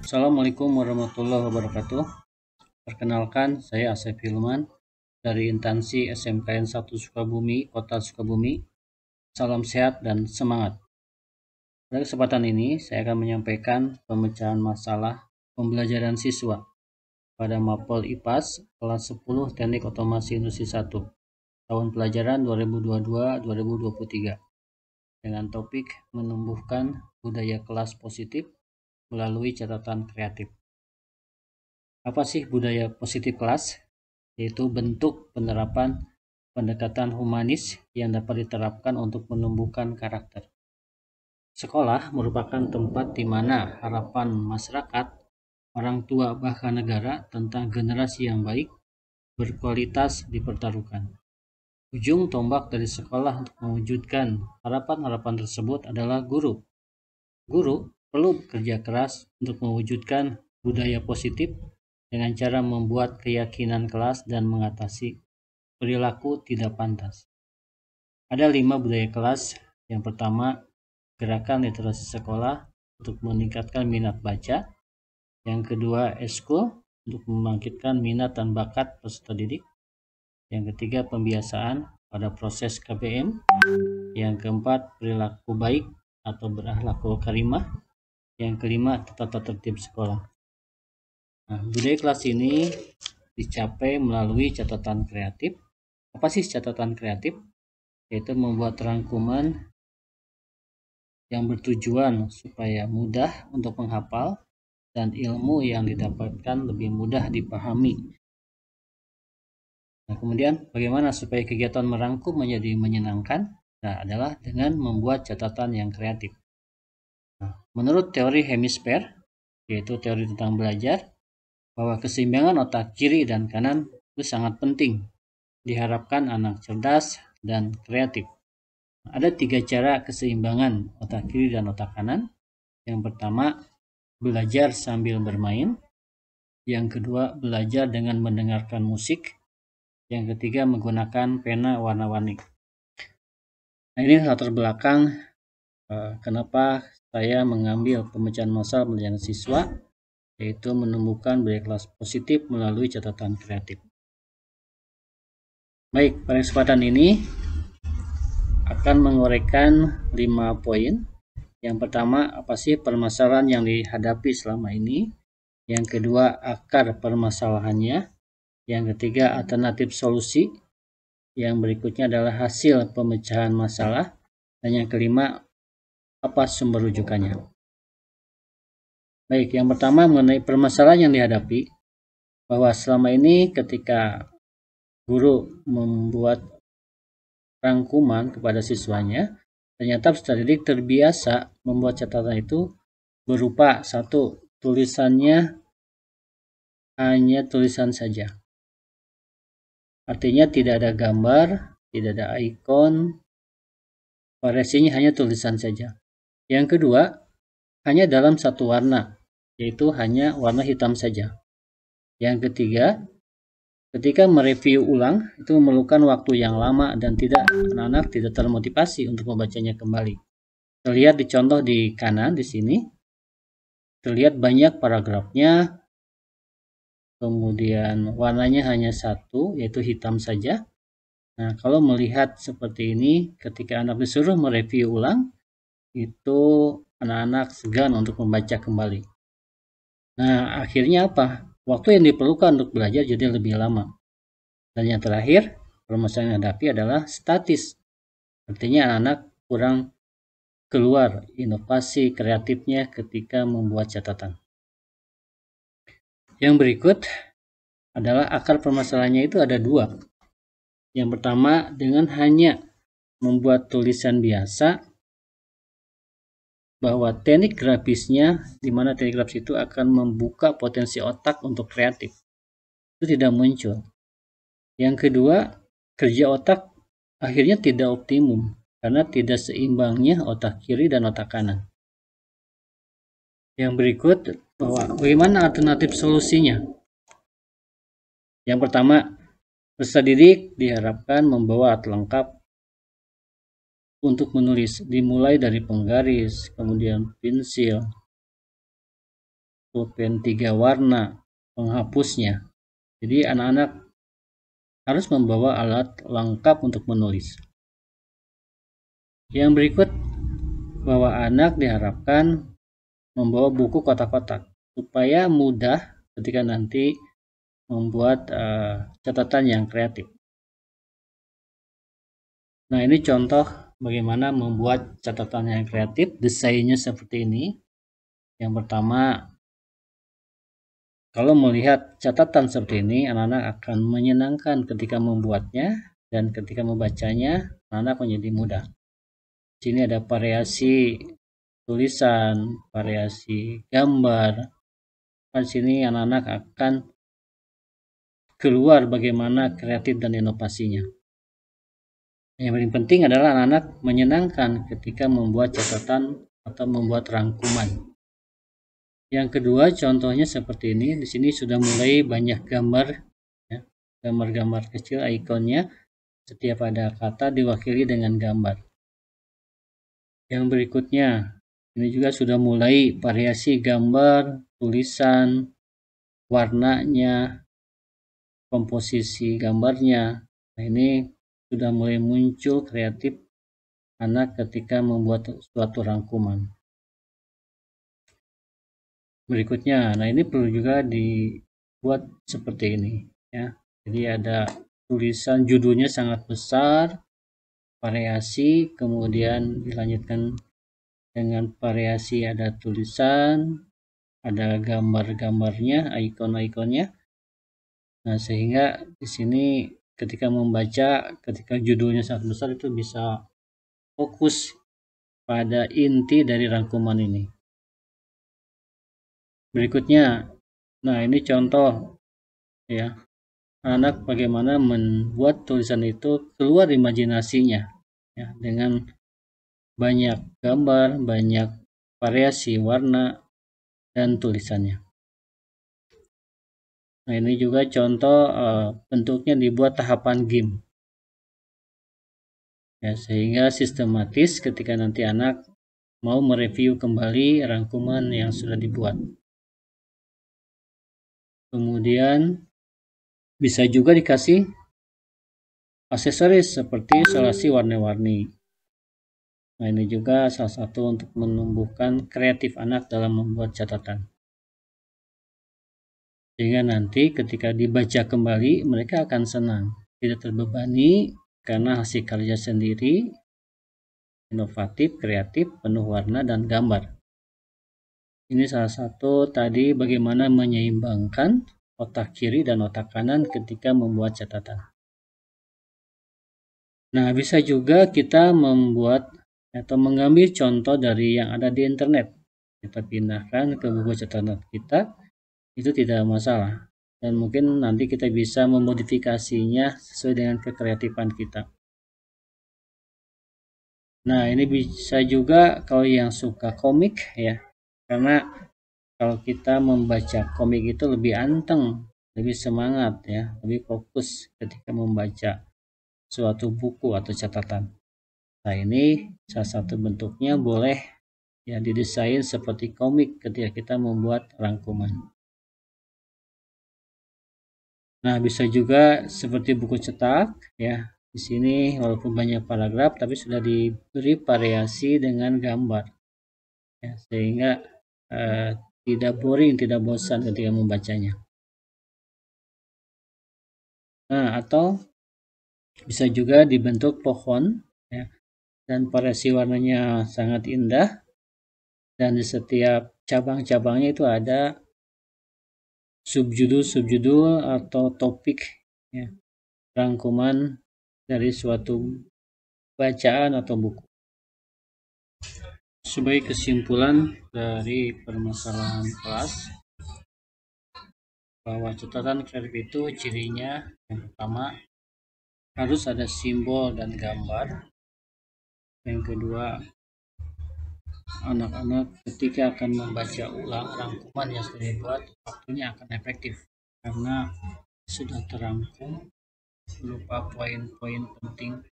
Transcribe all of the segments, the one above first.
Assalamualaikum warahmatullahi wabarakatuh. Perkenalkan, saya Asep Hilman dari instansi SMKN 1 Sukabumi, Kota Sukabumi. Salam sehat dan semangat. Pada kesempatan ini, saya akan menyampaikan pemecahan masalah pembelajaran siswa pada Mapel IPAS kelas 10 Teknik Otomasi Industri 1 tahun pelajaran 2022-2023 dengan topik menumbuhkan budaya kelas positif melalui catatan kreatif. Apa sih budaya positif kelas? Yaitu bentuk penerapan pendekatan humanis yang dapat diterapkan untuk menumbuhkan karakter. Sekolah merupakan tempat di mana harapan masyarakat, orang tua, bahkan negara tentang generasi yang baik, berkualitas dipertaruhkan. Ujung tombak dari sekolah untuk mewujudkan harapan-harapan tersebut adalah guru. Guru perlu bekerja keras untuk mewujudkan budaya positif dengan cara membuat keyakinan kelas dan mengatasi perilaku tidak pantas. Ada 5 budaya kelas. Yang pertama, gerakan literasi sekolah untuk meningkatkan minat baca. Yang kedua, eskul untuk membangkitkan minat dan bakat peserta didik. Yang ketiga, pembiasaan pada proses KBM. Yang keempat, perilaku baik atau berakhlakul karimah. Yang kelima, tata tertib sekolah. Nah, budaya kelas ini dicapai melalui catatan kreatif. Apa sih catatan kreatif? Yaitu membuat rangkuman yang bertujuan supaya mudah untuk menghafal dan ilmu yang didapatkan lebih mudah dipahami. Nah, kemudian bagaimana supaya kegiatan merangkum menjadi menyenangkan? Nah, adalah dengan membuat catatan yang kreatif. Nah, menurut teori hemisfer, yaitu teori tentang belajar, bahwa keseimbangan otak kiri dan kanan itu sangat penting. Diharapkan anak cerdas dan kreatif. Ada 3 cara keseimbangan otak kiri dan otak kanan. Yang pertama, belajar sambil bermain. Yang kedua, belajar dengan mendengarkan musik. Yang ketiga, menggunakan pena warna-warni. Nah, ini latar belakang kenapa saya mengambil pemecahan masalah pembelajaran siswa, yaitu menumbuhkan budaya kelas positif melalui catatan kreatif. Baik, pada kesempatan ini akan menguraikan 5 poin. Yang pertama, apa sih permasalahan yang dihadapi selama ini? Yang kedua, akar permasalahannya. Yang ketiga, alternatif solusi. Yang berikutnya adalah hasil pemecahan masalah. Dan yang kelima, apa sumber rujukannya. Baik, yang pertama mengenai permasalahan yang dihadapi, bahwa selama ini ketika guru membuat rangkuman kepada siswanya, ternyata peserta didik terbiasa membuat catatan itu berupa satu, tulisannya hanya tulisan saja. Artinya tidak ada gambar, tidak ada ikon, variasinya hanya tulisan saja. Yang kedua, hanya dalam satu warna, yaitu hanya warna hitam saja. Yang ketiga, ketika mereview ulang itu memerlukan waktu yang lama dan anak-anak tidak termotivasi untuk membacanya kembali. Terlihat di contoh di kanan di sini, terlihat banyak paragrafnya, kemudian warnanya hanya satu, yaitu hitam saja. Nah, kalau melihat seperti ini, ketika anak disuruh mereview ulang, itu anak-anak segan untuk membaca kembali. Nah, akhirnya apa? Waktu yang diperlukan untuk belajar jadi lebih lama. Dan yang terakhir, permasalahan yang dihadapi adalah statis. Artinya anak-anak kurang keluar inovasi kreatifnya ketika membuat catatan. Yang berikut adalah akar permasalahannya itu ada 2. Yang pertama, dengan hanya membuat tulisan biasa, bahwa teknik grafisnya, di mana teknik grafis itu akan membuka potensi otak untuk kreatif, itu tidak muncul. Yang kedua, kerja otak akhirnya tidak optimum karena tidak seimbangnya otak kiri dan otak kanan. Yang berikut, bahwa bagaimana alternatif solusinya? Yang pertama, peserta didik diharapkan membawa alat lengkap untuk menulis, dimulai dari penggaris, kemudian pensil, pulpen 3 warna, penghapusnya. Jadi anak-anak harus membawa alat lengkap untuk menulis. Yang berikut, bahwa anak diharapkan membawa buku kotak-kotak supaya mudah ketika nanti membuat catatan yang kreatif. Nah, ini contoh bagaimana membuat catatan yang kreatif. Desainnya seperti ini. Yang pertama, kalau melihat catatan seperti ini, anak-anak akan menyenangkan ketika membuatnya dan ketika membacanya, anak-anak menjadi mudah. Di sini ada variasi tulisan, variasi gambar. Di sini anak-anak akan keluar bagaimana kreatif dan inovasinya. Yang paling penting adalah anak-anak menyenangkan ketika membuat catatan atau membuat rangkuman. Yang kedua, contohnya seperti ini. Di sini sudah mulai banyak gambar, ya, gambar-gambar kecil ikonnya. Setiap ada kata diwakili dengan gambar. Yang berikutnya, ini juga sudah mulai variasi gambar, tulisan, warnanya, komposisi gambarnya. Nah, ini sudah mulai muncul kreatif anak ketika membuat suatu rangkuman. Berikutnya, nah ini perlu juga dibuat seperti ini, ya. Jadi ada tulisan, judulnya sangat besar, variasi, kemudian dilanjutkan dengan variasi, ada tulisan, ada gambar-gambarnya, ikon-ikonnya. Nah, sehingga di sini ketika membaca, ketika judulnya sangat besar, itu bisa fokus pada inti dari rangkuman ini. Berikutnya, nah ini contoh, ya, anak bagaimana membuat tulisan itu keluar imajinasinya, ya, dengan banyak gambar, banyak variasi warna dan tulisannya. Nah, ini juga contoh bentuknya dibuat tahapan game, ya, sehingga sistematis ketika nanti anak mau mereview kembali rangkuman yang sudah dibuat. Kemudian bisa juga dikasih aksesoris seperti isolasi warna-warni. Nah, ini juga salah satu untuk menumbuhkan kreatif anak dalam membuat catatan. Sehingga nanti ketika dibaca kembali, mereka akan senang, tidak terbebani karena hasil karya sendiri, inovatif, kreatif, penuh warna dan gambar. Ini salah satu tadi bagaimana menyeimbangkan otak kiri dan otak kanan ketika membuat catatan. Nah, bisa juga kita membuat atau mengambil contoh dari yang ada di internet. Kita pindahkan ke buku catatan kita, itu tidak masalah. Dan mungkin nanti kita bisa memodifikasinya sesuai dengan kekreatifan kita. Nah, ini bisa juga kalau yang suka komik, ya. Karena kalau kita membaca komik itu lebih anteng, lebih semangat, ya, lebih fokus ketika membaca suatu buku atau catatan. Nah, ini salah satu bentuknya boleh, ya, didesain seperti komik ketika kita membuat rangkuman. Nah, bisa juga seperti buku cetak, ya. Di sini walaupun banyak paragraf tapi sudah diberi variasi dengan gambar, ya, sehingga tidak boring, tidak bosan ketika membacanya. Nah, atau bisa juga dibentuk pohon, ya, dan variasi warnanya sangat indah, dan di setiap cabang-cabangnya itu ada subjudul atau topik, ya, rangkuman dari suatu bacaan atau buku. Sebagai kesimpulan dari permasalahan kelas, bahwa catatan kreatif itu cirinya yang pertama harus ada simbol dan gambar. Yang kedua, anak-anak ketika akan membaca ulang rangkuman yang sudah dibuat, waktunya akan efektif karena sudah terangkum berupa poin-poin penting.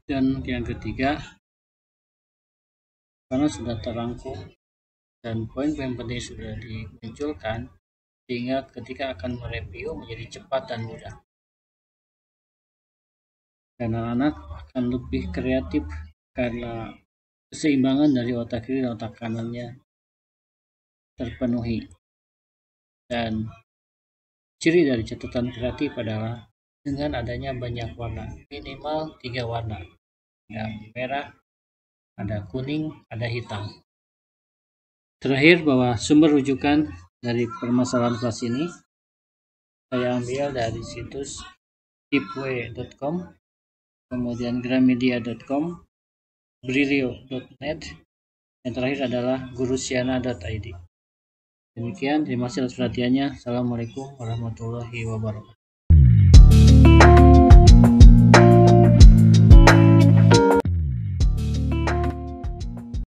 Dan yang ketiga, karena sudah terangkum dan poin-poin penting sudah dimunculkan sehingga ketika akan mereview menjadi cepat dan mudah. Dan anak-anak akan lebih kreatif karena keseimbangan dari otak kiri dan otak kanannya terpenuhi. Dan ciri dari catatan kreatif adalah dengan adanya banyak warna, minimal 3 warna. Ada merah, ada kuning, ada hitam. Terakhir, bahwa sumber rujukan dari permasalahan kelas ini saya ambil dari situs tipway.com, kemudian gramedia.com, brilio.net, yang terakhir adalah gurusiana.id. Demikian, terima kasih atas perhatiannya. Assalamualaikum warahmatullahi wabarakatuh.